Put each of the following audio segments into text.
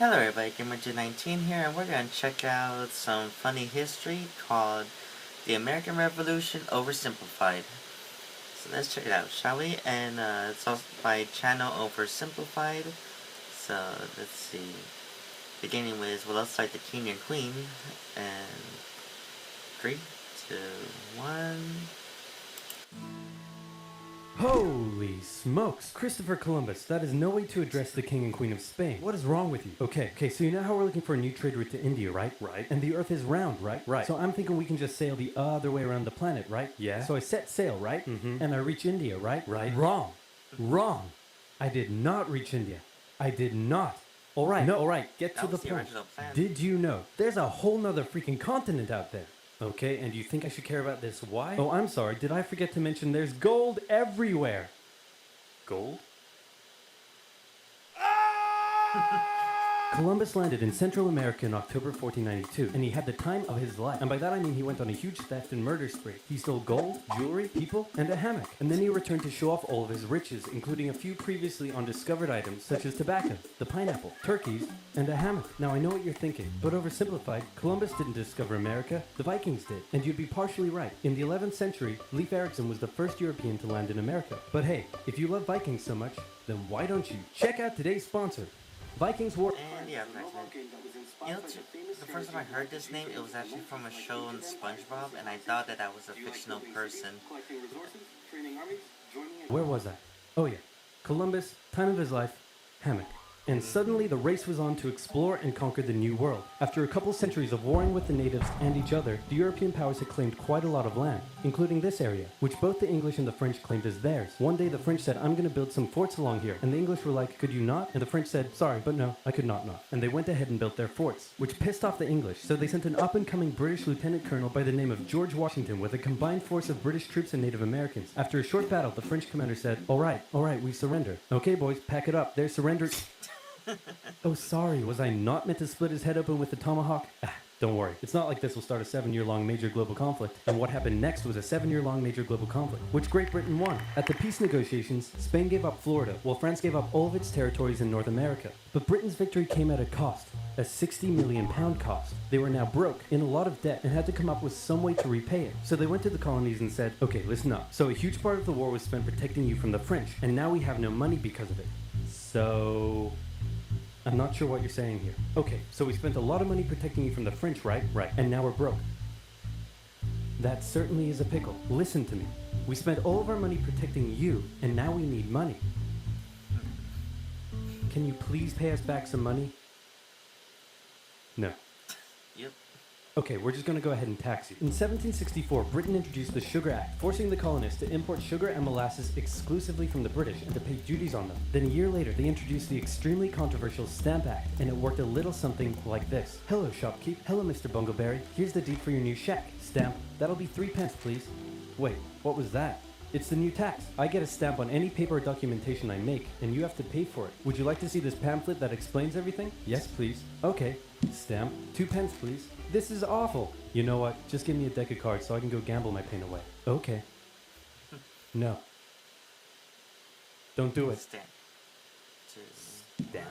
Hello everybody, Gamer19 here, and we're going to check out some funny history called The American Revolution Oversimplified. So let's check it out, shall we? And it's also by channel Oversimplified. So let's see. Beginning with what looks like the king and queen. And 3, 2, 1... Holy smokes! Christopher Columbus, that is no way to address the King and Queen of Spain. What is wrong with you? Okay, so you know how we're looking for a new trade route to India, right? Right. And the earth is round, right? Right. So I'm thinking we can just sail the other way around the planet, right? Yeah. So I set sail, right? Mm-hmm. And I reach India, right? Right. Wrong. Wrong. I did not reach India. I did not. Alright, no, alright, get to the point. Did you know? There's a whole nother freaking continent out there. Okay, and you think I should care about this? Why? Oh, I'm sorry. Did I forget to mention there's gold everywhere? Gold? Columbus landed in Central America in October 1492, and he had the time of his life. And by that I mean he went on a huge theft and murder spree. He stole gold, jewelry, people, and a hammock. And then he returned to show off all of his riches, including a few previously undiscovered items, such as tobacco, the pineapple, turkeys, and a hammock. Now I know what you're thinking, but oversimplified, Columbus didn't discover America, the Vikings did. And you'd be partially right. In the 11th century, Leif Erikson was the first European to land in America. But hey, if you love Vikings so much, then why don't you check out today's sponsor? Vikings War. And yeah, you know, the first time I heard this name, it was actually from a show on SpongeBob, and I thought that was a fictional person. Where was I? Oh yeah, Columbus, time of his life, hammock. And suddenly the race was on to explore and conquer the New World. After a couple centuries of warring with the natives and each other, the European powers had claimed quite a lot of land, including this area, which both the English and the French claimed as theirs. One day the French said, "I'm going to build some forts along here," and the English were like, "Could you not?" And the French said, "Sorry, but no, I could not." And they went ahead and built their forts, which pissed off the English, so they sent an up-and-coming British lieutenant colonel by the name of George Washington with a combined force of British troops and Native Americans. After a short battle, the French commander said, all right, we surrender." "Okay, boys, pack it up. They're surrendered." Oh, sorry, was I not meant to split his head open with the tomahawk? Don't worry, it's not like this will start a 7-year-long major global conflict. And what happened next was a 7-year-long major global conflict, which Great Britain won. At the peace negotiations, Spain gave up Florida, while France gave up all of its territories in North America. But Britain's victory came at a cost, a £60 million cost. They were now broke, in a lot of debt, and had to come up with some way to repay it. So they went to the colonies and said, okay, listen up. So a huge part of the war was spent protecting you from the French, and now we have no money because of it. So... I'm not sure what you're saying here. Okay, so we spent a lot of money protecting you from the French, right? Right. And now we're broke. That certainly is a pickle. Listen to me. We spent all of our money protecting you, and now we need money. Can you please pay us back some money? No. Yep. Okay, we're just gonna go ahead and tax you. In 1764, Britain introduced the Sugar Act, forcing the colonists to import sugar and molasses exclusively from the British and to pay duties on them. Then a year later, they introduced the extremely controversial Stamp Act, and it worked a little something like this. "Hello, shopkeep. Hello, Mr. Bungleberry. Here's the deed for your new shack. Stamp. That'll be 3 pence, please." Wait, what was that? It's the new tax. I get a stamp on any paper or documentation I make, and you have to pay for it. Would you like to see this pamphlet that explains everything? Yes, please. Okay. Stamp. 2 pence, please. This is awful. You know what? Just give me a deck of cards so I can go gamble my pain away. Okay. No. Don't do it. Stamp. Damn.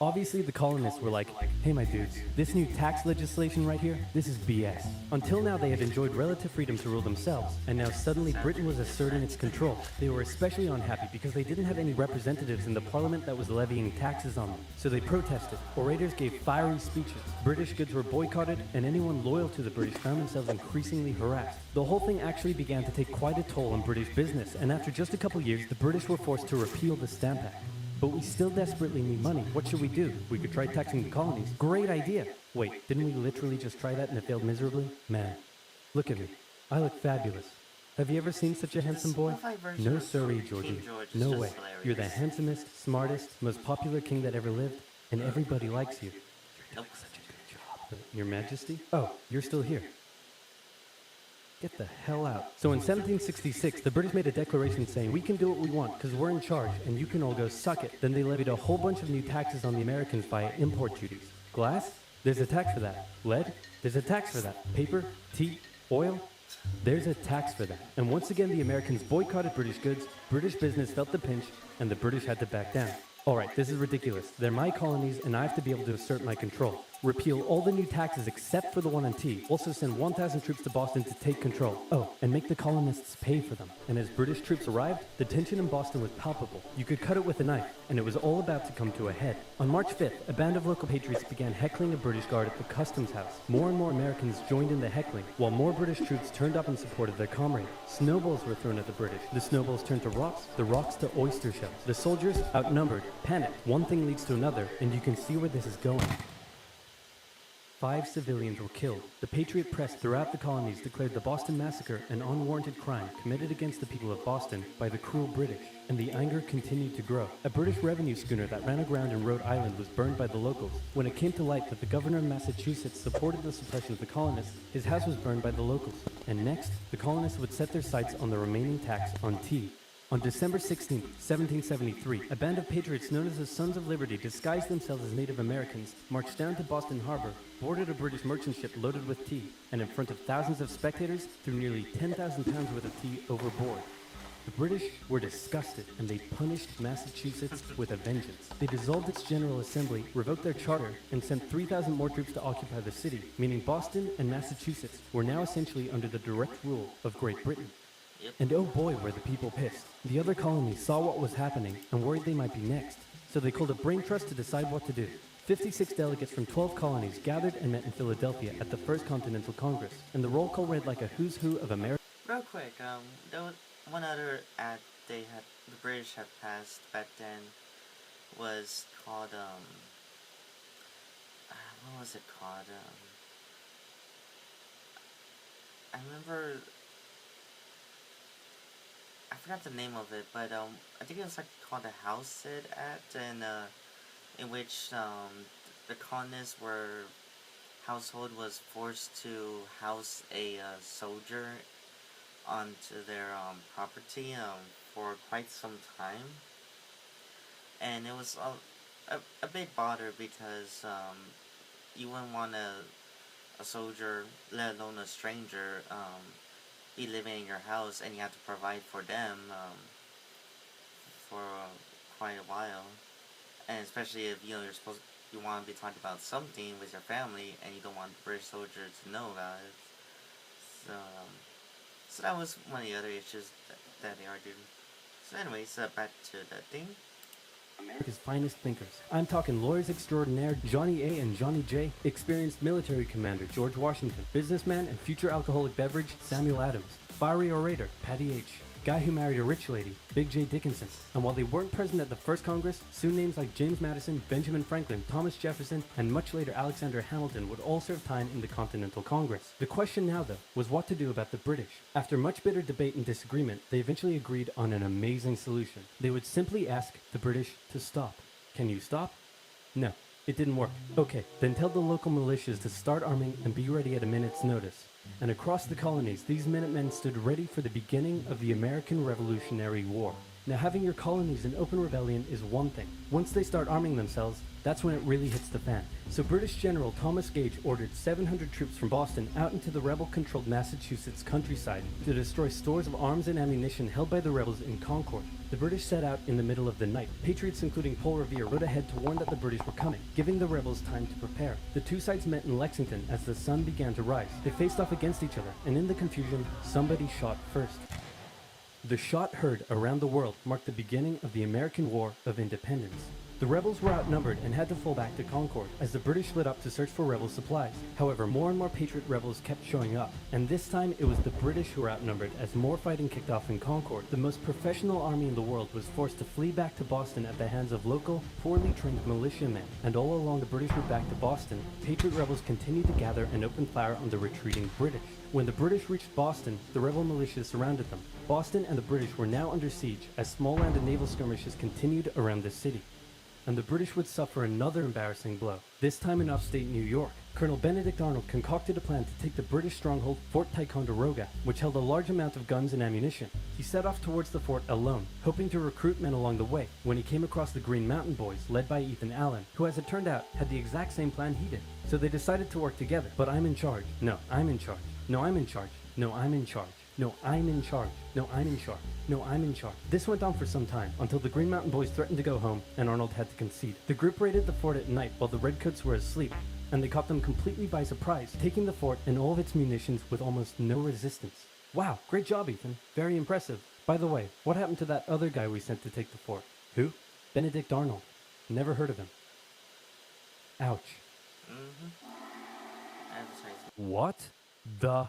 Obviously, the colonists were like, hey, my dudes, this new tax legislation right here, this is BS. Until now, they had enjoyed relative freedom to rule themselves, and now suddenly Britain was asserting its control. They were especially unhappy because they didn't have any representatives in the parliament that was levying taxes on them. So they protested. Orators gave fiery speeches. British goods were boycotted, and anyone loyal to the British found themselves increasingly harassed. The whole thing actually began to take quite a toll on British business, and after just a couple years, the British were forced to repeal the Stamp Act. But we still desperately need money. What should we do? We could try taxing the colonies. Great idea. Wait, didn't we literally just try that and it failed miserably? Man, look at me. I look fabulous. Have you ever seen such a handsome boy? No siree, Georgie. No way. You're the handsomest, smartest, most popular king that ever lived, and everybody likes you. You're doing such a good job. Your Majesty? Oh, you're still here. Get the hell out. So in 1766, the British made a declaration saying, we can do what we want because we're in charge and you can all go suck it. Then they levied a whole bunch of new taxes on the Americans via import duties. Glass? There's a tax for that. Lead? There's a tax for that. Paper? Tea? Oil? There's a tax for that. And once again, the Americans boycotted British goods, British business felt the pinch, and the British had to back down. Alright, this is ridiculous. They're my colonies and I have to be able to assert my control. Repeal all the new taxes except for the one on tea. Also send 1,000 troops to Boston to take control. Oh, and make the colonists pay for them. And as British troops arrived, the tension in Boston was palpable. You could cut it with a knife, and it was all about to come to a head. On March 5th, a band of local patriots began heckling a British guard at the customs house. More and more Americans joined in the heckling, while more British troops turned up in support of their comrade. Snowballs were thrown at the British. The snowballs turned to rocks, the rocks to oyster shells. The soldiers, outnumbered, panicked. One thing leads to another, and you can see where this is going. 5 civilians were killed. The Patriot press throughout the colonies declared the Boston Massacre an unwarranted crime committed against the people of Boston by the cruel British, and the anger continued to grow. A British revenue schooner that ran aground in Rhode Island was burned by the locals. When it came to light that the governor of Massachusetts supported the suppression of the colonists, his house was burned by the locals. And next, the colonists would set their sights on the remaining tax on tea. On December 16, 1773, a band of patriots known as the Sons of Liberty, disguised themselves as Native Americans, marched down to Boston Harbor, boarded a British merchant ship loaded with tea, and in front of thousands of spectators, threw nearly 10,000 pounds worth of tea overboard. The British were disgusted, and they punished Massachusetts with a vengeance. They dissolved its General Assembly, revoked their charter, and sent 3,000 more troops to occupy the city, meaning Boston and Massachusetts were now essentially under the direct rule of Great Britain. Yep. And oh boy, were the people pissed. The other colonies saw what was happening and worried they might be next. So they called a brain trust to decide what to do. 56 delegates from 12 colonies gathered and met in Philadelphia at the First Continental Congress, and the roll call read like a who's who of America. Real quick, there was one other act the British had passed back then was called, what was it called? I remember, I forgot the name of it, but I think it was like called the House Act, and in which the colonists household was forced to house a soldier onto their property for quite some time, and it was a big bother because you wouldn't want a soldier, let alone a stranger, be living in your house, and you have to provide for them for quite a while, and especially if you want to be talking about something with your family and you don't want the British soldier to know about it. So that was one of the other issues that they argued. So anyways, back to the thing. America's finest thinkers. I'm talking lawyers extraordinaire Johnny A. and Johnny J, experienced military commander George Washington, businessman and future alcoholic beverage Samuel Adams, fiery orator Patty H, guy who married a rich lady, Big J. Dickinson. And while they weren't present at the first Congress, soon names like James Madison, Benjamin Franklin, Thomas Jefferson, and much later Alexander Hamilton would all serve time in the Continental Congress. The question now, though, was what to do about the British. After much bitter debate and disagreement, they eventually agreed on an amazing solution. They would simply ask the British to stop. Can you stop? No, it didn't work. Okay, then tell the local militias to start arming and be ready at a minute's notice. And across the colonies, these Minutemen stood ready for the beginning of the American Revolutionary War. Now, having your colonies in open rebellion is one thing. Once they start arming themselves, that's when it really hits the fan. So British General Thomas Gage ordered 700 troops from Boston out into the rebel-controlled Massachusetts countryside to destroy stores of arms and ammunition held by the rebels in Concord. The British set out in the middle of the night. Patriots including Paul Revere rode ahead to warn that the British were coming, giving the rebels time to prepare. The two sides met in Lexington as the sun began to rise. They faced off against each other, and in the confusion, somebody shot first. The shot heard around the world marked the beginning of the American War of Independence. The rebels were outnumbered and had to fall back to Concord as the British split up to search for rebel supplies. However, more and more Patriot rebels kept showing up, and this time it was the British who were outnumbered as more fighting kicked off in Concord. The most professional army in the world was forced to flee back to Boston at the hands of local, poorly trained militiamen, and all along the British route back to Boston, Patriot rebels continued to gather and open fire on the retreating British. When the British reached Boston, the rebel militias surrounded them. Boston and the British were now under siege as small land and naval skirmishes continued around the city. And the British would suffer another embarrassing blow, this time in upstate New York. Colonel Benedict Arnold concocted a plan to take the British stronghold Fort Ticonderoga, which held a large amount of guns and ammunition. He set off towards the fort alone, hoping to recruit men along the way, when he came across the Green Mountain Boys, led by Ethan Allen, who, as it turned out, had the exact same plan he did. So they decided to work together. But I'm in charge. No, I'm in charge. No, I'm in charge. No, I'm in charge. No, I'm in charge. No, I'm in charge. No, I'm in charge. This went on for some time, until the Green Mountain Boys threatened to go home, and Arnold had to concede. The group raided the fort at night while the Redcoats were asleep, and they caught them completely by surprise, taking the fort and all of its munitions with almost no resistance. Wow, great job, Ethan. Very impressive. By the way, what happened to that other guy we sent to take the fort? Who? Benedict Arnold. Never heard of him. Ouch. What the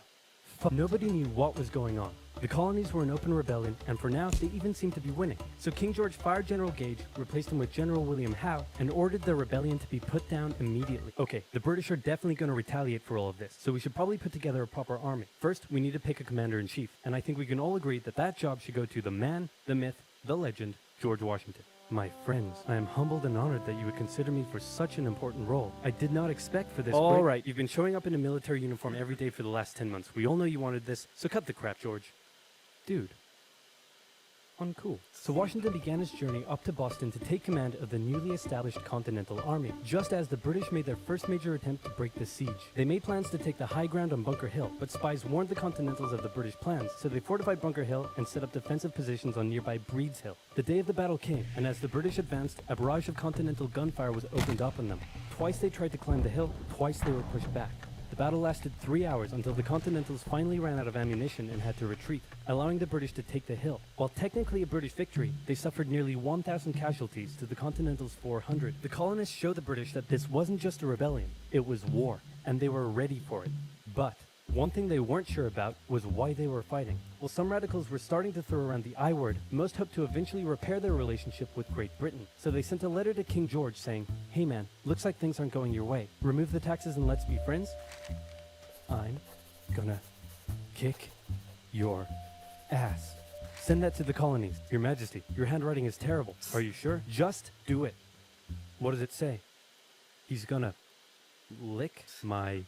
fuck? Nobody knew what was going on. The colonies were in open rebellion, and for now, they even seemed to be winning. So King George fired General Gage, replaced him with General William Howe, and ordered the rebellion to be put down immediately. Okay, the British are definitely going to retaliate for all of this, so we should probably put together a proper army. First, we need to pick a commander-in-chief, and I think we can all agree that that job should go to the man, the myth, the legend, George Washington. My friends, I am humbled and honored that you would consider me for such an important role. I did not expect for this. All right, you've been showing up in a military uniform every day for the last 10 months. We all know you wanted this, so cut the crap, George. Dude. Uncool. So Washington began his journey up to Boston to take command of the newly established Continental Army, just as the British made their first major attempt to break the siege. They made plans to take the high ground on Bunker Hill, but spies warned the Continentals of the British plans, so they fortified Bunker Hill and set up defensive positions on nearby Breed's Hill. The day of the battle came, and as the British advanced, a barrage of Continental gunfire was opened up on them. Twice they tried to climb the hill, twice they were pushed back. The battle lasted 3 hours until the Continentals finally ran out of ammunition and had to retreat, allowing the British to take the hill. While technically a British victory, they suffered nearly 1,000 casualties to the Continentals' 400. The colonists showed the British that this wasn't just a rebellion, it was war, and they were ready for it. But one thing they weren't sure about was why they were fighting. While some radicals were starting to throw around the I word, most hoped to eventually repair their relationship with Great Britain. So they sent a letter to King George saying, "Hey man, looks like things aren't going your way. Remove the taxes and let's be friends? I'm gonna kick your ass." Send that to the colonies. Your Majesty, your handwriting is terrible. Are you sure? Just do it. What does it say? He's gonna lick my...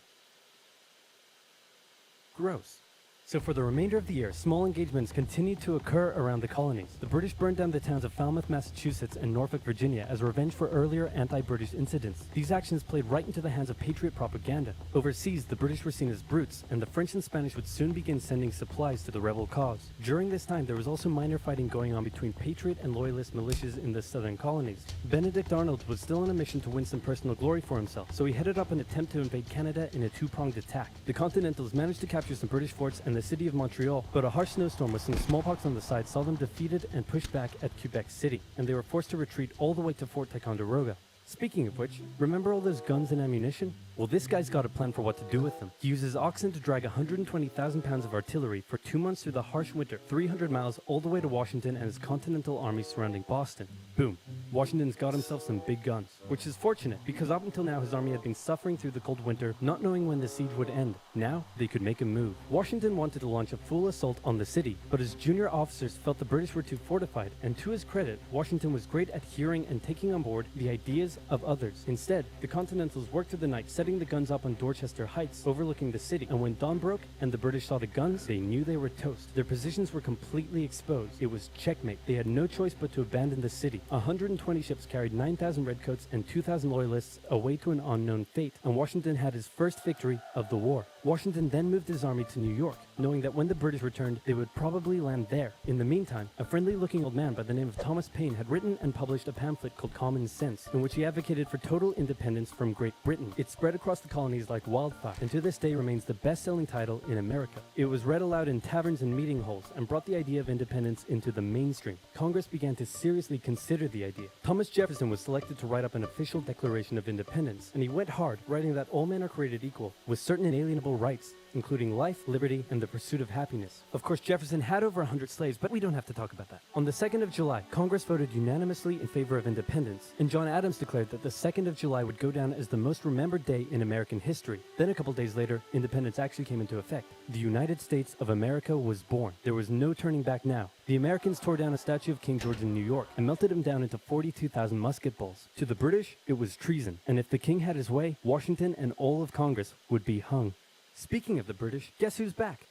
Gross. So for the remainder of the year, small engagements continued to occur around the colonies. The British burned down the towns of Falmouth, Massachusetts and Norfolk, Virginia as revenge for earlier anti-British incidents. These actions played right into the hands of patriot propaganda. Overseas, the British were seen as brutes, and the French and Spanish would soon begin sending supplies to the rebel cause. During this time, there was also minor fighting going on between patriot and loyalist militias in the southern colonies. Benedict Arnold was still on a mission to win some personal glory for himself, so he headed up an attempt to invade Canada in a two-pronged attack. The Continentals managed to capture some British forts and the city of Montreal, but a harsh snowstorm with some smallpox on the side saw them defeated and pushed back at Quebec City, and they were forced to retreat all the way to Fort Ticonderoga. Speaking of which, remember all those guns and ammunition? Well, this guy's got a plan for what to do with them. He uses oxen to drag 120,000 pounds of artillery for 2 months through the harsh winter, 300 miles all the way to Washington and his Continental Army surrounding Boston. Boom. Washington's got himself some big guns, which is fortunate because up until now his army had been suffering through the cold winter, not knowing when the siege would end. Now, they could make a move. Washington wanted to launch a full assault on the city, but his junior officers felt the British were too fortified, and to his credit, Washington was great at hearing and taking on board the ideas of others. Instead, the Continentals worked through the night setting the guns up on Dorchester Heights, overlooking the city, and when dawn broke and the British saw the guns, they knew they were toast. Their positions were completely exposed. It was checkmate. They had no choice but to abandon the city. 120 ships carried 9,000 redcoats and 2,000 loyalists away to an unknown fate, and Washington had his first victory of the war. Washington then moved his army to New York, knowing that when the British returned, they would probably land there. In the meantime, a friendly-looking old man by the name of Thomas Paine had written and published a pamphlet called Common Sense, in which he advocated for total independence from Great Britain. It spread across the colonies like wildfire, and to this day remains the best-selling title in America. It was read aloud in taverns and meeting halls, and brought the idea of independence into the mainstream. Congress began to seriously consider the idea. Thomas Jefferson was selected to write up an official Declaration of Independence, and he went hard, writing that all men are created equal, with certain inalienable rights, including life, liberty, and the pursuit of happiness. Of course, Jefferson had over 100 slaves, but we don't have to talk about that. On the 2nd of July, Congress voted unanimously in favor of independence, and John Adams declared that the 2nd of July would go down as the most remembered day in American history. Then a couple days later, independence actually came into effect. The United States of America was born. There was no turning back now. The Americans tore down a statue of King George in New York and melted him down into 42,000 musket balls. To the British, it was treason, and if the king had his way, Washington and all of Congress would be hung. Speaking of the British, guess who's back?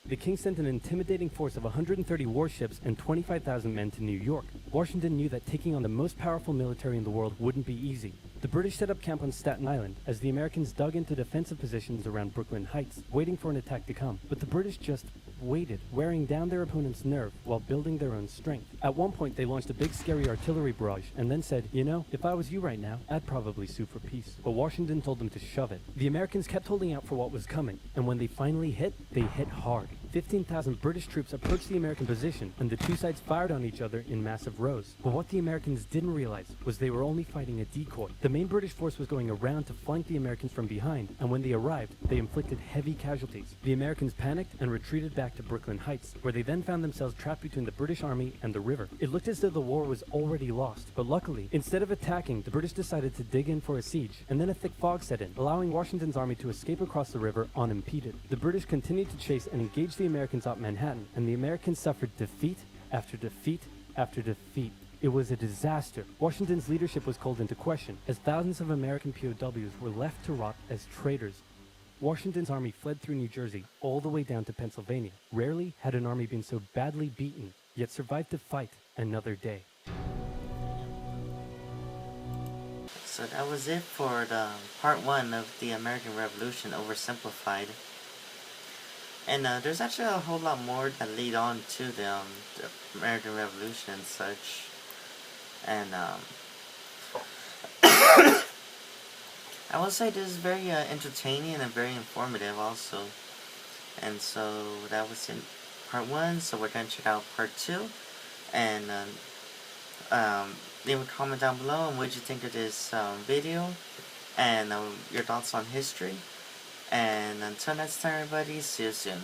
The king sent an intimidating force of 130 warships and 25,000 men to New York. Washington knew that taking on the most powerful military in the world wouldn't be easy. The British set up camp on Staten Island as the Americans dug into defensive positions around Brooklyn Heights, waiting for an attack to come. But the British just waited, wearing down their opponent's nerve while building their own strength. At one point, they launched a big scary artillery barrage and then said, you know, if I was you right now, I'd probably sue for peace. But Washington told them to shove it. The Americans kept holding out for what was coming, and when they finally hit, they hit hard. 15,000 British troops approached the American position, and the two sides fired on each other in massive rows. But what the Americans didn't realize was they were only fighting a decoy. The main British force was going around to flank the Americans from behind, and when they arrived, they inflicted heavy casualties. The Americans panicked and retreated back to Brooklyn Heights, where they then found themselves trapped between the British army and the river. It looked as though the war was already lost, but luckily, instead of attacking, the British decided to dig in for a siege, and then a thick fog set in, allowing Washington's army to escape across the river unimpeded. The British continued to chase and engage the Americans at Manhattan, and the Americans suffered defeat after defeat after defeat. It was a disaster. Washington's leadership was called into question, as thousands of American POWs were left to rot as traitors. Washington's army fled through New Jersey all the way down to Pennsylvania. Rarely had an army been so badly beaten, yet survived to fight another day. So that was it for the part 1 of the American Revolution Oversimplified. And there's actually a whole lot more that lead on to the American Revolution and such. And I will say this is very entertaining and very informative also. And so that was in part 1, so we're going to check out part 2. And leave a comment down below on what you think of this video and your thoughts on history. And until next time, everybody, see you soon.